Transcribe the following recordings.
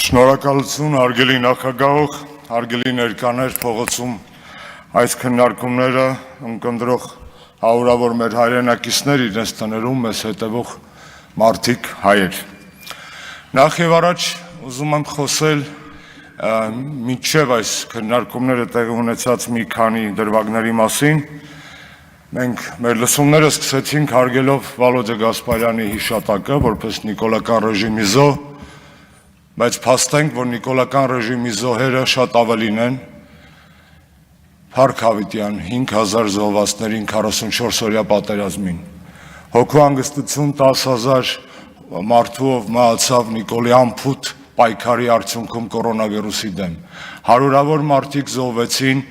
Շնորհակալություն հարգելի նախագահող, հարգելի ներկաներ փողոցում այս քննարկումները ընկնդրող հարյուրավոր մեր հայրենակիցներ իրենց տներում մեզ հետևող մարդիկ հայեր։ Նախ եւ առաջ ուզում եմ խոսել մինչև այս քննարկումները տեղի ունեցած մի քանի դրվագների մասին։ Մենք մեր լսումները սկսեցինք հարգելով Վալոդյա Գասպարյանի հիշատակը որպես նիկոլական ռեժիմի զոհ, բայց փաստենք, որ նիկոլական ռեժիմի զոհերը շատ ավելին են Փարք Հավիտյան 5000 զոհվածներին 44-օրյա պատերազմին, հոգու հանգստություն 10,000 մարդու ով մահացավ Նիկոլի անփութ պայքարի արդյունքում կորոնավիրուսի դեմ, հարյուրավոր մարդիկ զոհվեցին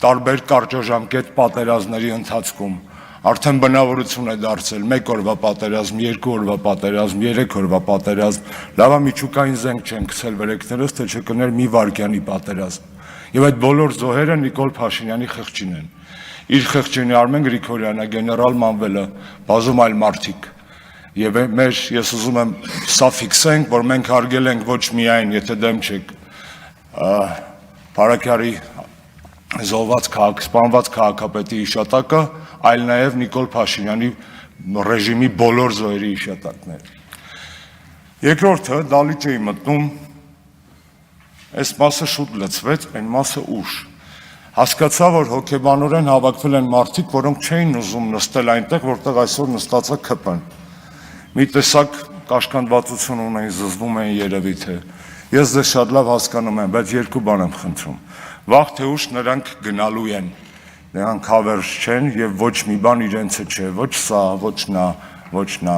տարբեր կարճաժամկետ պատերազմների ընթացքում, արդեն բնավորություն է դարձել 1 օրվա պատերազմ, 2 օրվա պատերազմ, 3 օրվա պատերազմ, լավա միջուկային զենք չեն գցել վերեկներս, թե չկներ մի վայրկյանի պատերազմ։ Եվ այդ բոլոր զոհերը Նիկոլ Փաշինյանի խղճին են։ Իր խղճին Արմեն Գրիգորյանը, գեներալ Մանվելը, բազում այլ մարդիկ։ Եվ ես ուզում եմ սա ֆիքսենք, որ մենք հարգել ենք ոչ միայն, եթե դեմ չեք, Փարաքյարի զոհված սպանված քաղաքապետի հիշատակը, այլ նաև Նիկոլ Փաշինյանի ռեժիմի բոլոր զոհերի հիշատակները։ Երկրորդը դալիճ էի մտնում, այս մասը շուտ լցվեց, այն մասը ուշ։ Հասկացա, որ հոգեբանորեն հավաքվել են մարդիկ, որոնք չէին ուզում նստել այնտեղ, որտեղ այսօր նստած է ՔՊ-ն։ Մի տեսակ կաշկանդվածություն ունեն, զզվում են երևի թե։ Ես դες շատ լավ հասկանում եմ, բայց երկու բան եմ խնդրում։ Վաղ թե ուշ նրանք գնալու են, նրանք հավերժ չեն եւ ոչ մի բան իրենցը չէ, ոչ սա, ոչ նա, ոչ նա։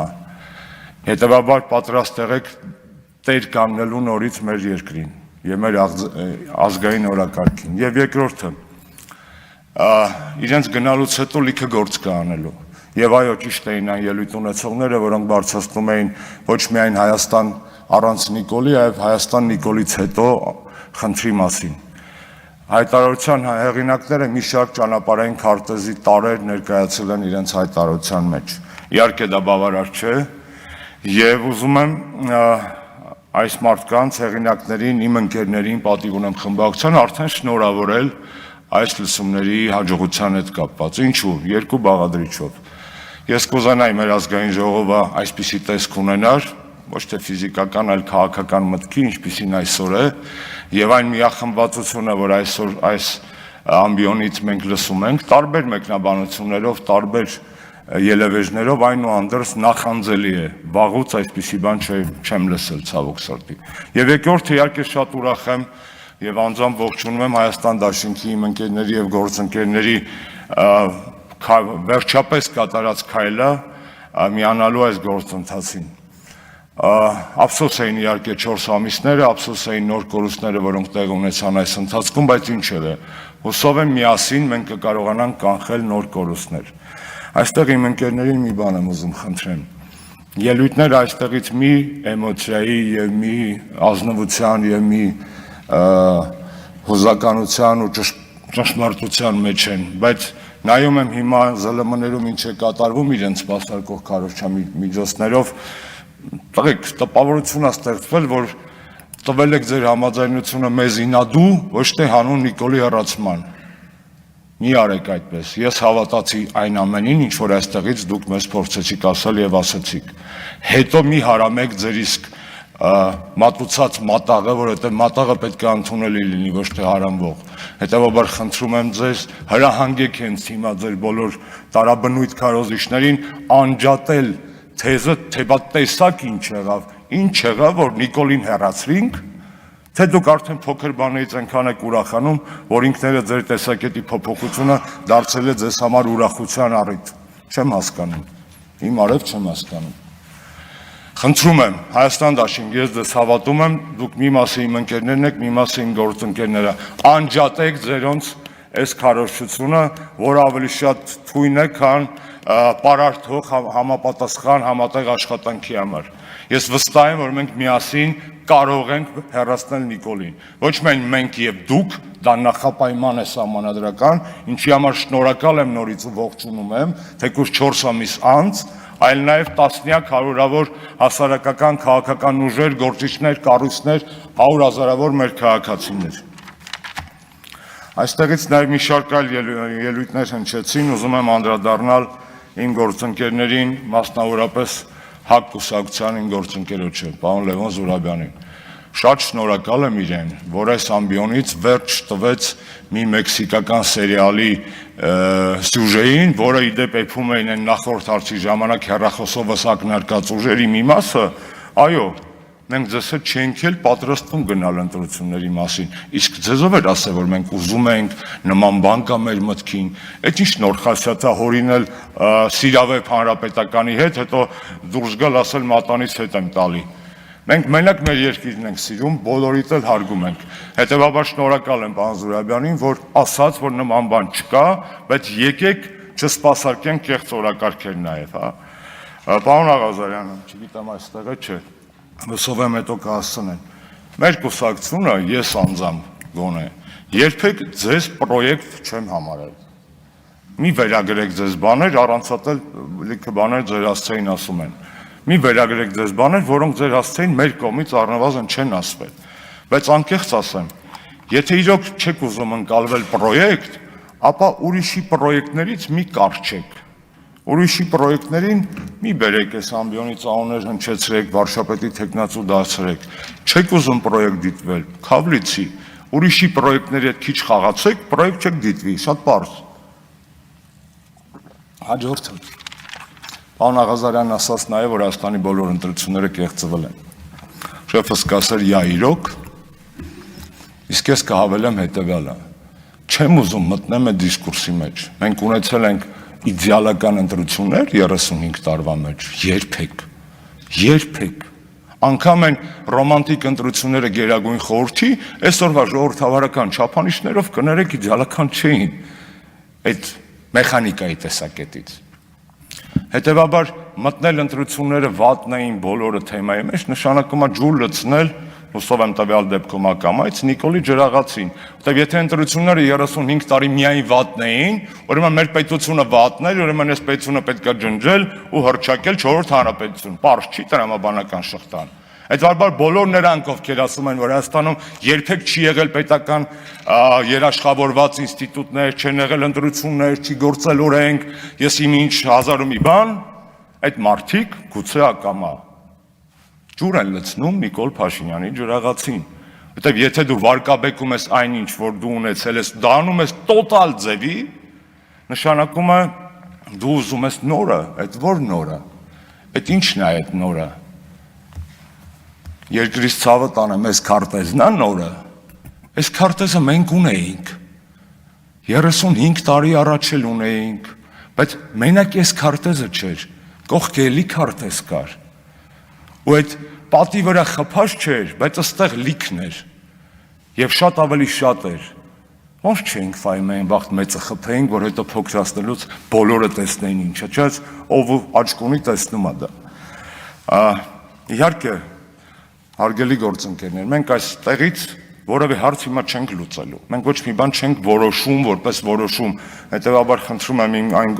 Հետևաբար պատրաստ եղեք տեր կանգնելու նորից մեր երկրին եւ մեր ազգային օրակարգին։ Եվ երկրորդը, իրենց գնալուց հետո լիքը գործ կա անելու։ Եվ այո, ճիշտ էին այն ելույթ ունեցողները, որոնք բարձրացնում էին ոչ միայն Հայաստան առանց Նիկոլի, այլ Հայաստան Նիկոլից հետո խնդրի մասին։ Հայտարարության հեղինակները մի շարք ճանապարհային քարտեզի տարրեր ներկայացել են իրենց հայտարարության մեջ։ Իհարկե դա բավարար չէ, եւ ուզում եմ այս մարդկանց հեղինակներին, իմ ընկերներին, պատիվ ունեմ խմբակցության արդեն շնորհավորել այս լսումների հաջողության հետ կապված։ Ինչու՞, երկու բաղադրիչով։ Ես կուզենայի մեր ազգային ժողովը այսպիսի տեսք ունենար, ոչ թե ֆիզիկական, այլ քաղաքական մտքի, ինչպիսին այսօր է, եւ այն միախմբվածությունը, որ այսօր այս ամբիոնից մենք լսում ենք, տարբեր մեկնաբանություններով, տարբեր ելևեժներով, այնուհանդերձ նախանձելի է։ Վաղուց այսպիսի բան չեմ լսել ցավոք սրտի։ Եվ երկրորդը իհարկե շատ ուրախ եմ եւ անձամբ ողջունում եմ Հայաստան Դաշինքի իմ ընկերների եւ գործընկերների վերջապես կատարած քայլը միանալու այս գործընթացին։ Ափսոս էին իհարկե 4 ամիսները, ափսոս էին նոր կորուստները, որոնք տեղ ունեցան այս ընթացքում, բայց ինչև է։ Հուսով եմ միասին մենք կկարողանանք կանխել նոր կորուստներ։ Այստեղ իմ ընկերներին մի բան եմ ուզում խնդրեմ։ Ելույթները այստեղից մի էմոցիայի եւ մի ազնվության եւ մի հուզականության ու ճշմարտության մեջ են, բայց նայում եմ հիմա ԶԼՄ-ներում ինչ է կատարվում իրենց սպասարկող քարոզչամիջոցներով, տղեկ տպավորություն է ստեղծվել, որ տվել եք ձեր համաձայնությունը մեզ ինադու, ոչ թե հանուն Նիկոլի հեռացման։ Մի արեք այդպես։ Ես հավատացի այն ամենին, ինչ որ այստեղից դուք մեզ փորձեցիք ասել եւ ասացիք։ Հետո մի հարամեք ձեր իսկ մատուցած մատաղը, որովհետեւ մատաղը պետք է ընդունելի լինի, ոչ թե հարամվող։ Հետևաբար խնդրում եմ ձեզ, հրահանգեք հենց հիմա ձեր բոլոր տարաբնույթ քարոզիչներին անջատել թեզը, թե բա տեսակ ինչ եղավ, որ Նիկոլին հեռացրինք, թե դուք արդեն փոքր բաներից այնքան եք ուրախանում, որ ինքները ձեր տեսակետի փոփոխությունը դարձել է ձեզ համար ուրախության առիթ։ Չեմ հասկանում։ Իմ արև չեմ հասկանում։ Խնդրում եմ, Հայաստան Դաշինք, ես ձեզ հավատում եմ, դուք մի մասը իմ ընկերներն եք, մի մասը իմ գործընկերները, անջատեք ձերոնց այս քարոզչությունը, որ ավելի շատ թույն է, քան պարարթող համապատասխան համատեղ աշխատանքի համար։ Ես վստահ եմ, որ մենք միասին կարող ենք հեռացնել Նիկոլին։ Ոչ միայն մենք եւ դուք, դա նախապայման է սահմանադրական, ինչի համար շնորհակալ եմ նորից ու ողջունում եմ, թեկուզ 4 ամիս անց այլ նաև տասնյակ հարյուրավոր հասարակական քաղաքական ուժեր, գործիչներ, կառույցներ, 100 հազարավոր մեր քաղաքացիներ։ Այստեղից նաև մի շարք այլ ելույթներ հնչեցին, ուզում եմ անդրադառնալ իմ գործընկերներին, մասնավորապես ՀԱԿ կուսակցության իմ գործընկերոջը, պարոն Լևոն Զուրաբյանին։ Շատ շնորհակալ եմ իրեն, որ այս ամբիոնից վերջ տվեց մի մեքսիկական սերիալի սյուժեին, որը իդեպ էփում էին այն նախորդ հարցի ժամանակ հեռախոսովս ակնարկած ուժերի մի մասը, այո, մենք ձեզ հետ չենք էլ պատրաստվում գնալ ընտրությունների մասին, իսկ ձեզով էր ասել, որ մենք ուզում ենք նման բան կա մեր մտքին, այդ ինչ նոր խասյաթա հորինել Սիրավեպ հանրապետականի հետ, հետո դուրս գալ ասել մատանից հետ եմ տալի։ Մենք մենակ մեր երկիրն ենք սիրում, բոլորիդ էլ հարգում ենք։ Հետևաբար շնորհակալ եմ պարոն Զուրաբյանին, որ ասաց, որ նման բան չկա, բայց եկեք չսպասարկենք կեղծ օրակարգեր նաև, հա։ Պարոն Աղազարյանը, չգիտեմ այստեղ է չէ, հուսով եմ հետո կհասցնեն։ Մեր կուսակցությունը, ես անձամբ գոնե, երբեք ձեզ պրոյեկտ չեմ համարել։ Մի վերագրեք ձեզ բաներ, առանցատել լիքը բաներ ձեր հասցեին ասում են։ Մի վերագրեք ձեզ բաներ, որոնք ձեր հասցեին մեր կողմից առնվազն չեն ասվել, բայց անկեղծ ասեմ, եթե իրոք չեք ուզում ընկալվել պրոյեկտ, ապա ուրիշի պրոյեկտներից մի կառչեք, ուրիշի պրոյեկտներին մի բերեք այս ամբիոնից անուններ հնչեցրեք, վարշապետի թեկնածու դարձրեք, չեք ուզում պրոյեկտ դիտվել, քավլիցի, ուրիշի պրոյեկտների հետ քիչ խաղացեք, պրոյեկտ չեք դիտվի, շատ պարզ։ Հաջորդը Պարոն Աղազարյանն ասաց նաև, որ Հայաստանի բոլոր ընտրությունները կեղծվել են։ Շեֆս կասեր «յա իրոք», իսկ ես կհավելեմ հետևյալը. չեմ ուզում մտնեմ այդ դիսկուրսի մեջ։ Մենք ունեցել ենք իդեալական ընտրություններ 35 տարվա մեջ, երբեք։ Անգամ են ռոմանտիկ ընտրությունները Գերագույն խորհրդի, այսօրվա ժողովրդավարական չափանիշներով կներեք իդեալական չէին այդ մեխանիկայի տեսակետից։ Հետևաբար մտնել ընտրությունները վատն էին բոլորը թեմայի մեջ, նշանակում է ջուր լցնել, հուսով եմ տվյալ դեպքում ակամայից Նիկոլի ջրաղացին, որտեղ եթե ընտրությունները 35 տարի միայն վատն էին, ուրեմն մեր պետությունը վատն էր, ուրեմն այս պետությունը պետք է ջնջել ու հռչակել 4-րդ հանրապետություն, պարզ չի տրամաբանական շղթան։ Հետևաբար բոլոր նրանք, ովքեր ասում են, որ Հայաստանում երբեք չի եղել պետական երաշխավորված ինստիտուտներ, չեն եղել ընտրություններ, չի գործել օրենք, ես իմ ինչ հազար ու մի բան, այդ մարդիկ գուցե ակամա ջուր են լցնում Նիկոլ Փաշինյանի ջրաղացին, որտեղ եթե դու վարկաբեկում ես այնինչ, որ դու ունեցել ես, դա անում ես տոտալ ձևի, նշանակում է դու ուզում ես նորը, այդ որ նորը, այդ ինչն է այդ նորը։ Երկրից ցավը տանեմ, այս քարտեզն է նորը, այս քարտեզը մենք ունեինք, 35 տարի առաջ էլ ունեինք, բայց մենակ այս քարտեզը չէր, կողքը էլի քարտեզ կար, ու այդ պատի վրա խփած չէր, բայց ըստեղ լիքն էր, և շատ ավելի շատ էր, ոնց չէինք ֆայում էին վաղտ մեծը խփեինք, որ հետո փոքրացնելուց բոլորը տեսնեին ինչը, չես ով աչկունի տեսնում է դա։ Իհարկե, հարգելի գործընկերներ, մենք այս տեղից որևէ հարց հիմա չենք լուծելու, մենք ոչ մի բան չենք որոշում, որպես որոշում, հետևաբար խնդրում եմ իմ այն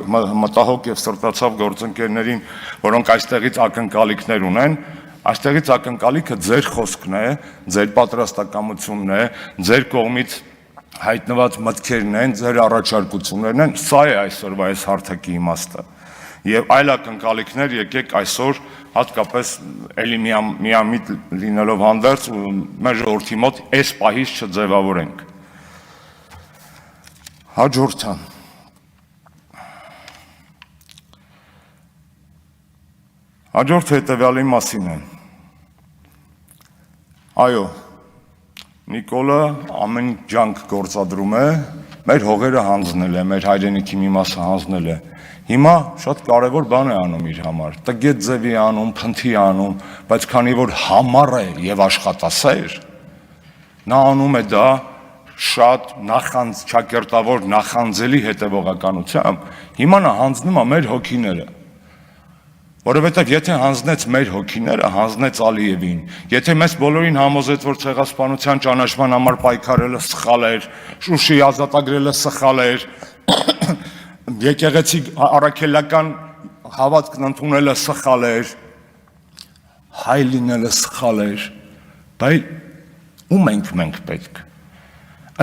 մտահոգ և սրտացավ գործընկերներին, որոնք այստեղից ակնկալիքներ ունեն, այստեղից ակնկալիքը ձեր խոսքն է, ձեր պատրաստակամությունն է, ձեր կողմից հայտնված մտքերն են, ձեր առաջարկություններն են, սա է այսօրվա այս հարթակի իմաստը։ Եվ այլ ակնկալիքներ եկեք այսօր հատկապես էլի միամիտ լինելով հանդերձ մեր ժողովրդի մոտ այս պահից չձևավորենք։ Հաջորդը հետևյալի մասին է։ Այո, Նիկոլը ամեն ջանք գործադրում է, մեր հողերը հանձնել է, մեր հայրենիքի մի մասը հանձնել է։ Հիմա շատ կարևոր բան է անում իր համար, տգետ ձևի է անում, փնթի է անում, բայց քանի որ համառ է և աշխատասեր, նա անում է դա շատ ճակերտավոր նախանձելի հետևողականությամբ, հիմա նա հանձնում է մեր հոգիները, որովհետև եթե հանձնեց մեր հոգիները, հանձնեց Ալիևին, եթե մեզ բոլորին համոզեց, որ ցեղասպանության ճանաչման համար պայքարելը սխալ էր, Շուշի ազատագրելը սխալ էր, եկեղեցի առաքելական հավատքն ընդունելը սխալ էր, հայ լինելը սխալ էր, բայց ում ենք մենք պետք։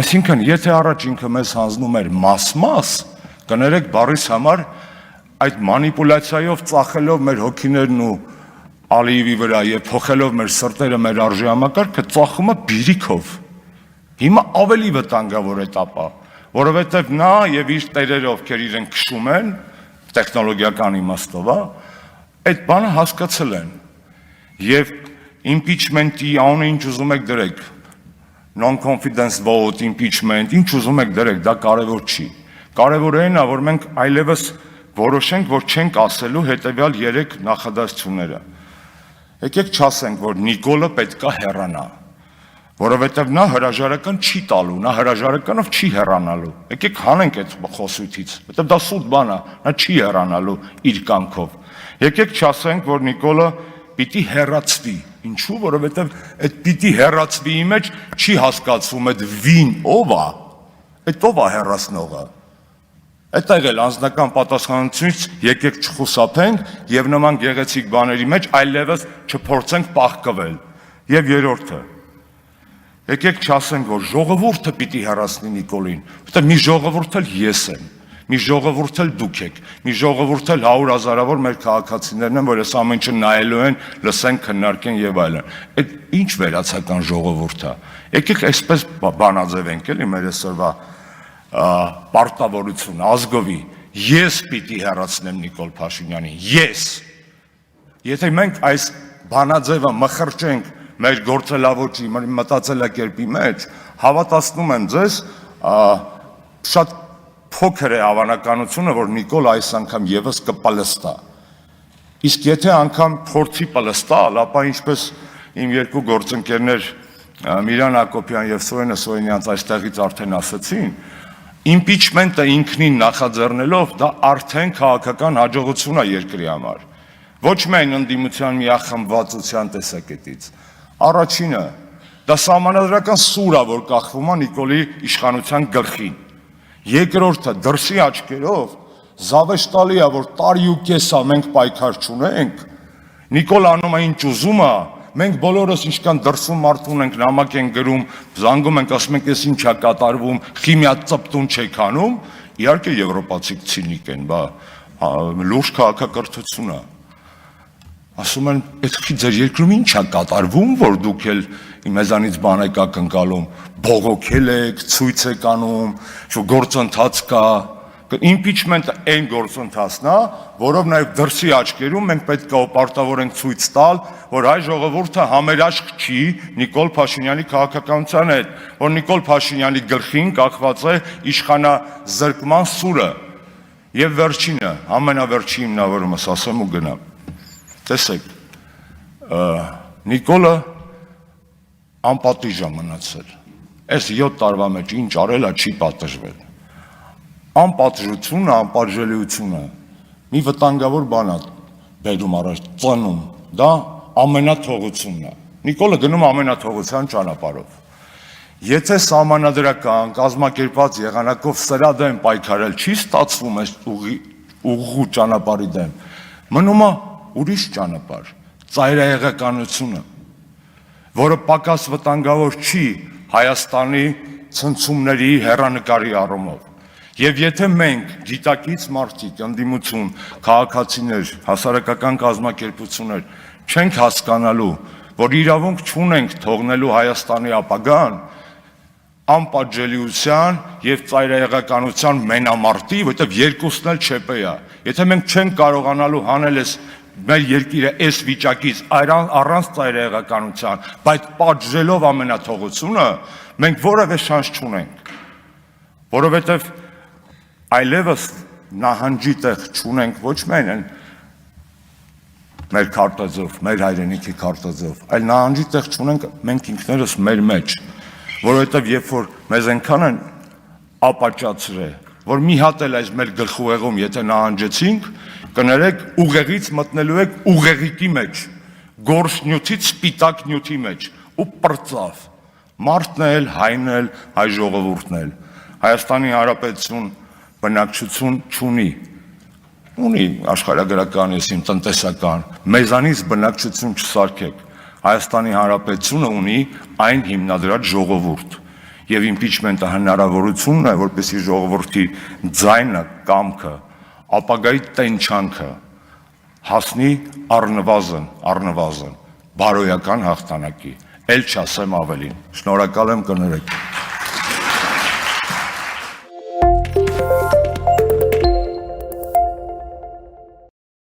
Այսինքն, եթե առաջ ինքը մեզ հանձնում էր մաս-մաս, կներեք բառիս համար այդ մանիպուլյացիայով ծախելով մեր հոգիներն ու Ալիևի վրա եւ փոխելով մեր սրտերը, մեր արժեհամակարգը ծախում է բիրիքով։ Հիմա ավելի վտանգավոր էտապ է, որովհետեւ նա եւ իր տերերը, ովքեր իրեն քշում են, տեխնոլոգիական իմաստով, այդ բանը հասկացել են։ Եվ impeachment-ի անունը ինչ ուզում եք դրեք, non-confidence vote, impeachment, ինչ ուզում եք դրեք, դա կարևոր չի։ Կարևորը այն է, որ մենք այլևս որոշենք, որ չենք ասելու հետևյալ 3 նախադասությունները։ Եկեք չասենք, որ Նիկոլը պետքա հեռանա, որովհետև նա հրաժարական չի տալու, նա հրաժարականով չի հեռանալու։ Եկեք հանենք այդ խոսույթից, որովհետև դա սուտ բան է, նա չի հեռանալու իր կամքով։ Եկեք չասենք, որ Նիկոլը պիտի հեռացվի։ Ինչու՞, որովհետև այդ պիտի հեռացվի մեջ չի հասկացվում այդ վին ով է, այդ ով է հեռացնողը։ Այդ եղել անձնական պատասխանատվությունից եկեք չխուսափենք եւ նման գեղեցիկ բաների մեջ այլևս չփորձենք պահկվել։ Եվ երրորդը, եկեք չասենք, որ ժողովուրդը պիտի հեռացնի Նիկոլին, որտեղ մի ժողովուրդ էլ ես եմ, մի ժողովուրդ էլ դուք եք, մի ժողովուրդ էլ 100 հազարավոր մեր քաղաքացիներն են, որ այս ամեն ինչը նայելու են, լսեն, քննարկեն եւ այլն։ Այդ ինչ վերացական ժողովուրդ է։ Եկեք այսպես բանաձևենք էլի մեր այսօրվա պարտավորություն ազգովի, ես պիտի հեռացնեմ Նիկոլ Փաշինյանին, ես։ Եթե մենք այս բանաձևը մխրճենք մեր գործելավոճի, մեր մտածելակերպի մեջ, հավատացնում եմ ձեզ, շատ փոքր է հավանականությունը, որ Նիկոլ այս անգամ եւս կպլստա։ Իսկ եթե անգամ փորձի պլստալ, ապա ինչպես իմ երկու գործընկերներ Միրան Հակոբյան եւ Սուրենը Սոյինյանց այստեղից արդեն ասացին, impeachment-ը ինքնին նախաձեռնելով դա արդեն քաղաքական հաջողություն է երկրի համար։ Ոչ միայն ընդդիմության միախմբվածության տեսակետից։ Առաջինը, դա սահմանադրական սուր է, որ կախվում է Նիկոլի իշխանության գլխին։ Երկրորդը, դրսի աչքերով զավեշտալի է, որ տարի ու կես է մենք պայքար չունենք։ Նիկոլ անում է ինչ ուզում է, մենք բոլորս ինչքան դրսում մարդ ունենք, նամակ են գրում, զանգում ենք, ասում ենք, ես ինչ է կատարվում, խիմիա ծպտուն չեք անում, իհարկե եվրոպացիք ցինիկ են, բա լուրջ քաղաքակրթություն է։ Ասում են, պետք է ձեր երկրում ինչ է կատարվում, որ դուք էլ մեզանից բան եք ակնկալում, բողոքել եք, ցույց եք անում, գործընթաց կա։ Impeachment-ը այն գործընթացն է, որով նաև դրսի աչքերում մենք պետք է պարտավոր ենք ցույց տալ, որ հայ ժողովուրդը համերաշխ չի Նիկոլ Փաշինյանի քաղաքականության հետ, որ Նիկոլ Փաշինյանի գլխին կախված է իշխանազրկման սուրը։ Եվ վերջինը, ամենավերջին հիմնավորումս ասեմ ու գնամ։ Տեսեք, Նիկոլը անպատիժ է մնացել։ Այս 7 տարվա մեջ ինչ արել է, չի պատժվել։ Անպատժությունը, անպատժելիությունը մի վտանգավոր բան է բերում առաջ, ծնում, դա ամենաթողությունն է։ Նիկոլը գնում ամենաթողության ճանապարհով։ Եթե սահմանադրական, կազմակերպված եղանակով սրա դեմ պայքարել չի ստացվում այս ուղղու ճանապարհի դեմ, մնում է ուրիշ ճանապարհ, ծայրահեղականությունը, որը պակաս վտանգավոր չի Հայաստանի ցնցումների հեռանկարի առումով։ Եվ եթե մենք գիտակից մարդիկ, ընդդիմություն, քաղաքացիներ, հասարակական կազմակերպություններ չենք հասկանալու, որ իրավունք չունենք թողնելու Հայաստանի ապագան անպատժելիության եւ ծայրահեղականության մենամարտի, որտեղ երկուսն էլ չեպե է։ Եթե մենք չենք կարողանալու հանել այս մեր երկիրը այս վիճակից առանց ծայրահեղականության, բայց պատժելով ամենաթողությունը, մենք որևէ շանս չունենք, որովհետեւ այլևս նահանջի տեղ չունենք ոչ միայն մեր քարտեզով, մեր հայրենիքի քարտեզով, այլ նահանջի տեղ չունենք մենք ինքներս մեր մեջ, որովհետև երբ որ մեզ այնքան են ապաճացրել, որ մի հատ էլ այս մեր գլխուղեղում եթե նահանջեցինք, կներեք ուղեղից մտնելու եք ուղեղիկի մեջ, գորշ նյութից սպիտակ նյութի մեջ ու պրծավ, մարդն էլ, հայն էլ, հայ ժողովուրդն էլ, Հայաստանի Հանրապետություն բնակչություն չունի, ունի աշխարհագրական, եսիմ տնտեսական, մեզանից բնակչություն չսարքեք։ Հայաստանի Հանրապետությունը ունի այն հիմնադրած ժողովուրդ, եւ իմպիչմենտը հնարավորությունն է, որպեսզի ժողովրդի ձայնը, կամքը, ապագայի տենչանքը հասնի առնվազն բարոյական հաղթանակի, էլ չասեմ ավելին։ Շնորհակալ եմ, կներեք։